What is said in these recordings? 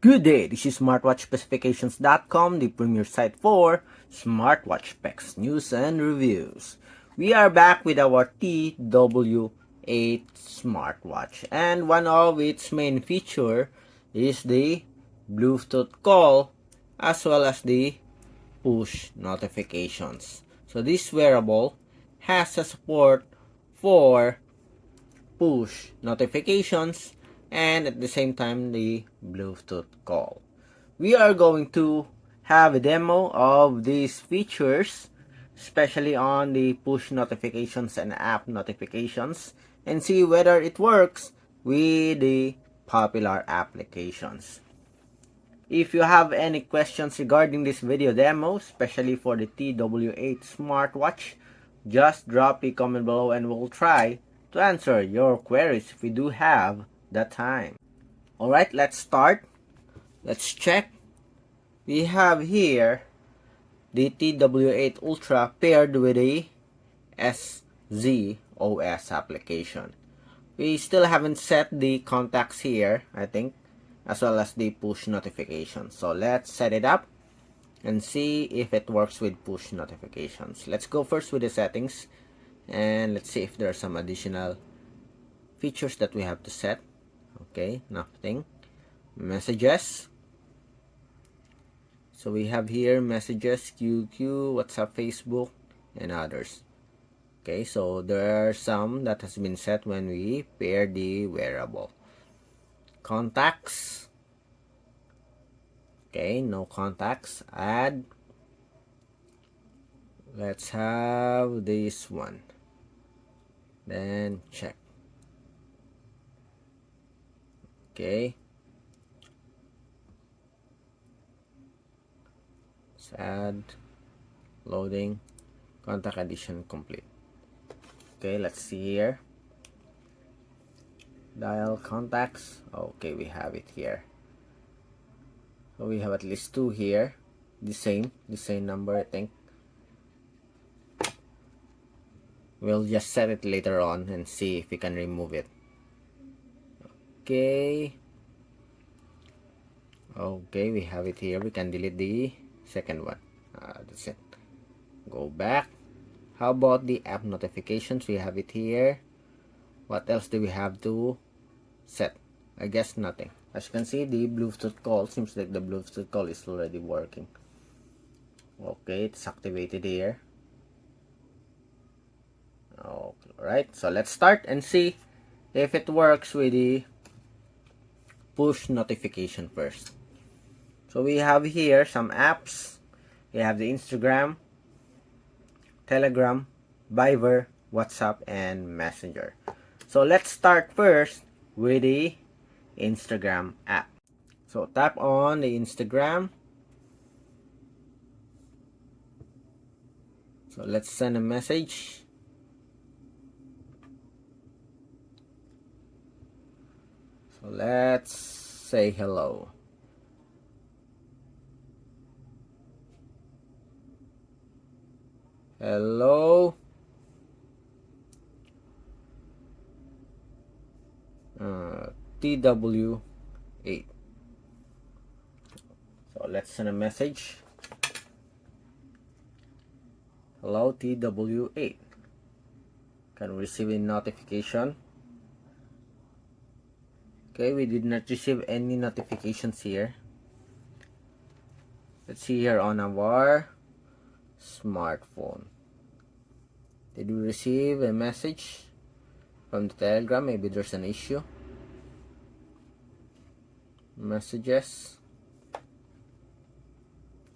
Good day, this is smartwatchspecifications.com, the premier site for smartwatch specs, news, and reviews. We are back with our TW8 smartwatch, and one of its main feature is the Bluetooth call as well as the push notifications. So this wearable has a support for push notifications and at the same time the Bluetooth call. We are going to have a demo of these features, especially on the push notifications and app notifications, and see whether it works with the popular applications. If you have any questions regarding this video demo, especially for the TW8 smartwatch, just drop a comment below and we'll try to answer your queries if we do have the time. Alright, let's start. Let's check. We have here the TW8 Ultra paired with the SZOS application. We still haven't set the contacts here, I think, as well as the push notifications. So let's set it up and see if it works with push notifications. Let's go first with the settings and let's see if there are some additional features that we have to set. Okay, nothing. Messages. So we have here messages, QQ, WhatsApp, Facebook, and others. Okay, so there are some that has been set when we pair the wearable. Contacts. Okay, no contacts. Add. Let's have this one. Then check. Okay. Let's add. Loading. Contact addition complete. Okay, let's see here. Dial contacts. Okay, we have it here. So we have at least two here. The same number, I think. We'll just set it later on and see if we can remove it. Okay. Okay, we have it here. We can delete the second one. That's it. Go back. How about the app notifications? We have it here. What else do we have to set? I guess nothing. As you can see, the Bluetooth call seems like the Bluetooth call is already working. Okay, it's activated here. Alright, so let's start and see if it works with the push notification first. So we have here some apps. We have the Instagram, Telegram, Viber, WhatsApp, and Messenger. So let's start first with the Instagram app. So tap on the Instagram. So let's send a message. So let's say hello. Hello. TW8. So let's send a message. Hello, TW8. Can we receive a notification? Okay, we did not receive any notifications here. Let's see here on our smartphone. Did we receive a message from the Telegram? Maybe there's an issue. Messages.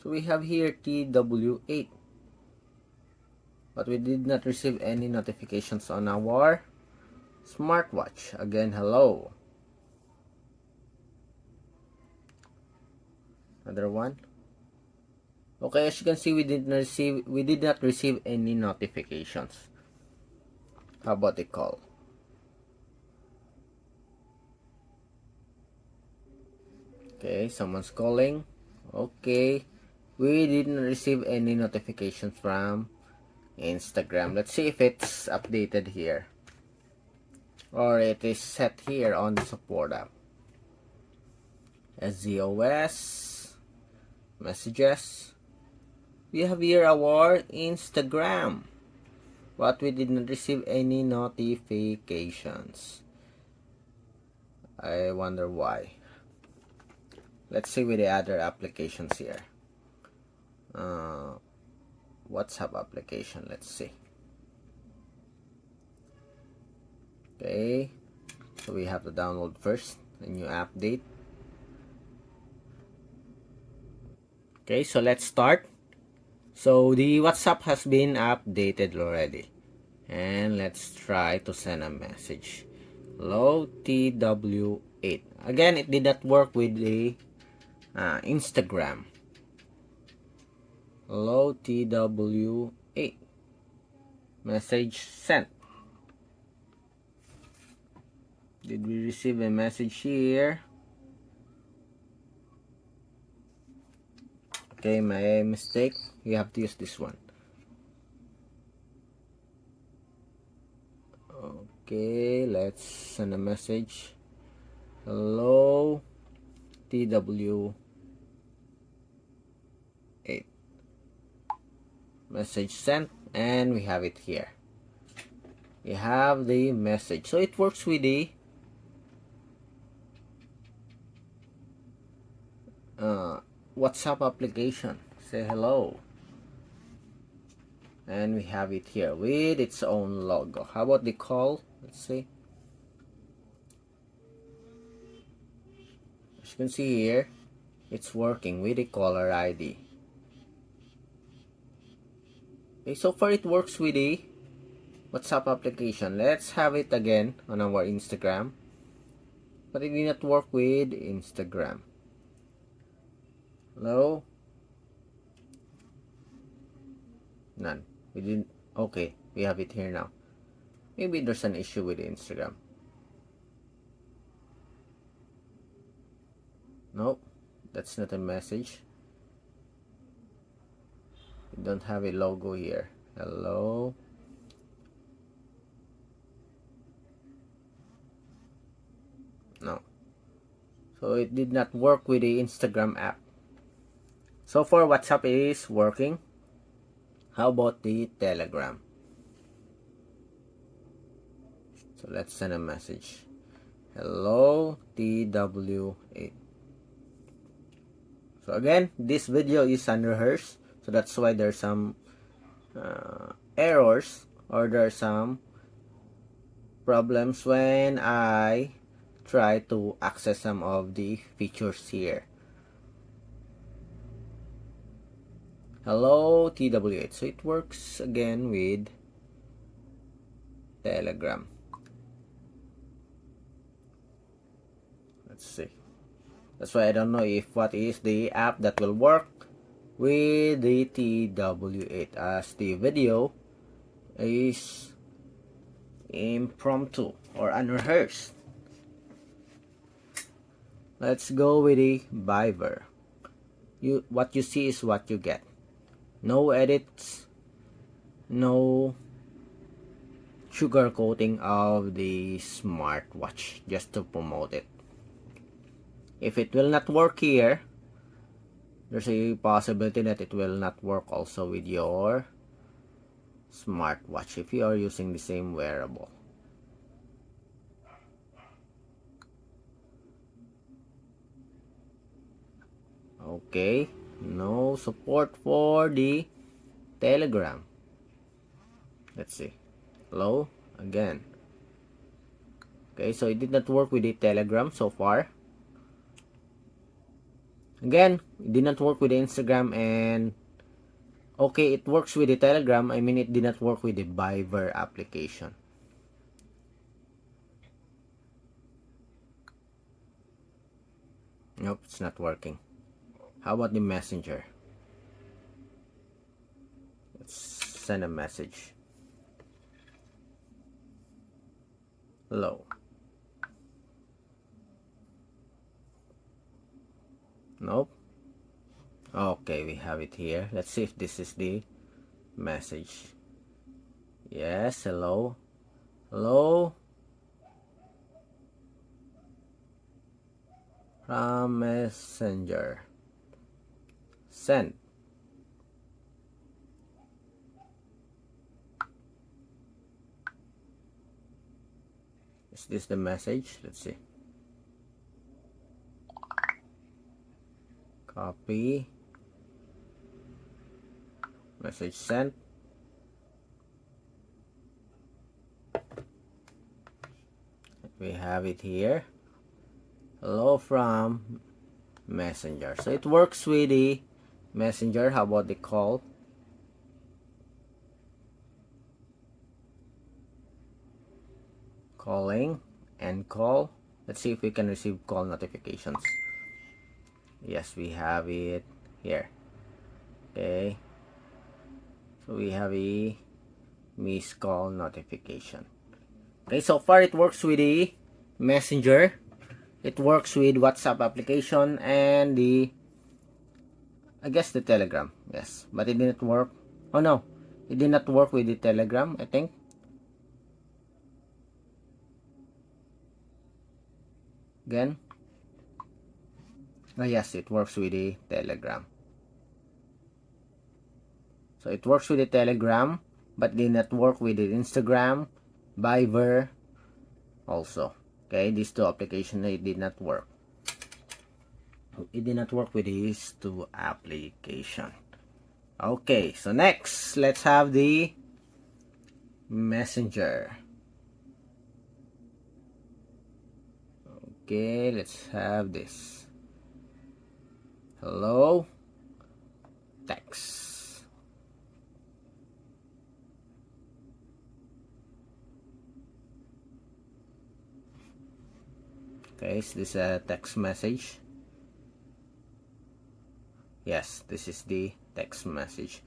So we have here TW8, but we did not receive any notifications on our smartwatch. Again, hello. Another one. Okay, as you can see, we did not receive any notifications. How about the call? Okay, someone's calling. Okay, we didn't receive any notifications from Instagram. Let's see if it's updated here, or it is set here on the support app. SZOS, messages. We have here our Instagram, but we did not receive any notifications. I wonder why. Let's see with the other applications here. WhatsApp application, let's see. Okay, so we have to download first a new update. Okay, so let's start. So the WhatsApp has been updated already, and let's try to send a message. Hello, TW8. Again, it did not work with the Instagram. Hello, TW8. Message sent. Did we receive a message here? Okay, my mistake. You have to use this one. Okay, let's send a message. Hello, TW8. Message sent, and we have it here. We have the message. So it works with the WhatsApp application. Say hello. And we have it here with its own logo. How about the call? Let's see. As you can see here, it's working with the caller ID. Okay, so far it works with the WhatsApp application. Let's have it again on our Instagram. But it did not work with Instagram. Hello? None. We didn't. Okay, we have it here now. Maybe there's an issue with Instagram. Nope, that's not a message. We don't have a logo here. Hello? No. So it did not work with the Instagram app. So far, WhatsApp is working. How about the Telegram? So let's send a message. Hello, TW8. So again, this video is unrehearsed. So that's why there's some errors, or there's some problems when I try to access some of the features here. Hello, TW8. So it works again with Telegram. Let's see. That's why I don't know if what is the app that will work with the TW8, as the video is impromptu or unrehearsed. Let's go with the Viber. What you see is what you get. No edits, no sugarcoating of the smartwatch just to promote it. If it will not work here, there's a possibility that it will not work also with your smartwatch if you are using the same wearable. Okay, no support for the Telegram. Let's see. Hello again. Okay, so it did not work with the Telegram so far. Again, it did not work with the Instagram, and okay, it works with the Telegram. I mean, it did not work with the Viber application. Nope, it's not working. How about the Messenger? Let's send a message. Hello. Nope. Okay, we have it here. Let's see if this is the message. Yes, hello. Hello. from Messenger. Send. Is this the message? Let's see. Copy. Message sent. We have it here. Hello from Messenger. So it works with the Messenger. How about the call? Calling and call. Let's see if we can receive call notifications. Yes, we have it here. Okay. So we have a missed call notification. Okay, so far it works with the Messenger. It works with WhatsApp application and I guess the Telegram. Yes, but it didn't work. Oh no, it did not work with the Telegram, I think. Again. Oh yes, it works with the Telegram. So it works with the Telegram, but did not work with the Instagram, Viber also. Okay, these two applications, it did not work. It did not work with these two applications. Okay, so next, let's have the Messenger. Okay, let's have this. Hello, text. Okay, is this a text message? Yes, this is the text message.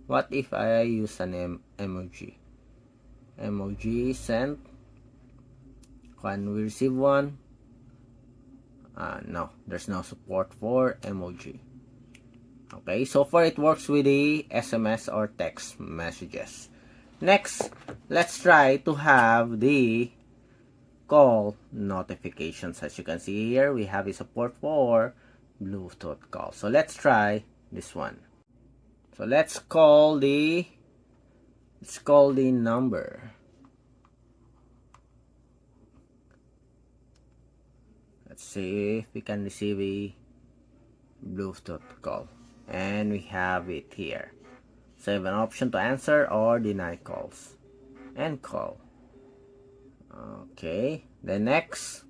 What if I use an emoji? Emoji sent. Can we receive one? No, there's no support for emoji. Okay, so far it works with the SMS or text messages. Next, let's try to have the call notifications. As you can see here, we have a support for Bluetooth call. So let's try this one. So let's call the number. Let's see if we can receive a Bluetooth call. And we have it here. So you have an option to answer or deny calls. And call. Okay, the next.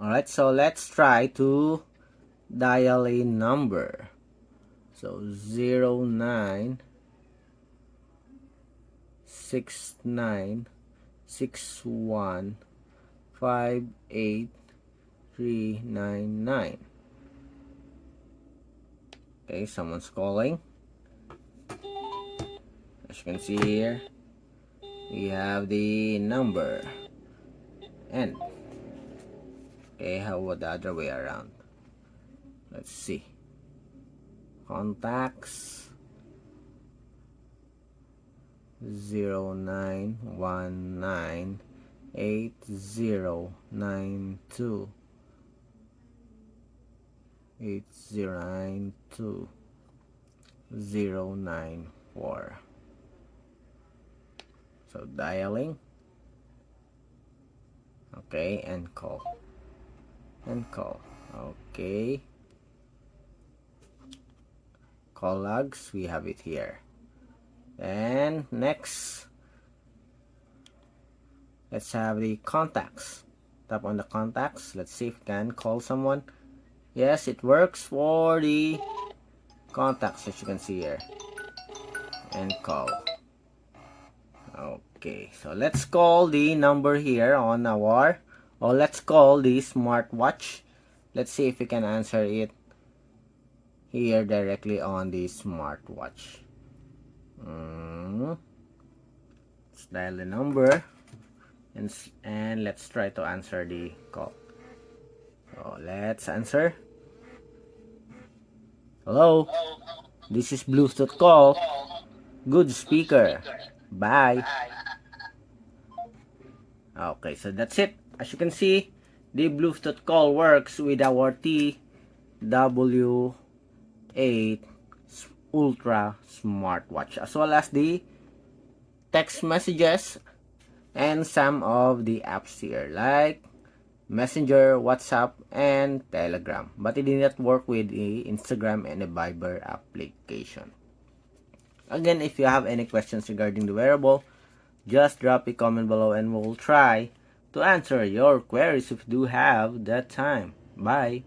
Alright, so let's try to dial a number. So 0969615839. Okay, someone's calling. As you can see here, we have the number. And okay, how about the other way around? Let's see. Contacts 091980928094. So dialing. Okay, and call. And call. Okay. Call logs, we have it here. And next, let's have the contacts. Tap on the contacts. Let's see if we can call someone. Yes, it works for the contacts, as you can see here. And call. Okay, so let's call the number here on our, or let's call the smartwatch. Let's see if we can answer it here directly on the smartwatch. Let's dial the number and let's try to answer the call. So let's answer. Hello, this is Bluetooth call. Good speaker. Bye. Okay, so that's it. As you can see, The Bluetooth call works with our TW8 Ultra smartwatch, as well as the text messages and some of the apps here like Messenger, WhatsApp, and Telegram. But it did not work with the Instagram and the Viber application. Again, if you have any questions regarding the wearable, just drop a comment below and we'll try to answer your queries if you do have that time. Bye!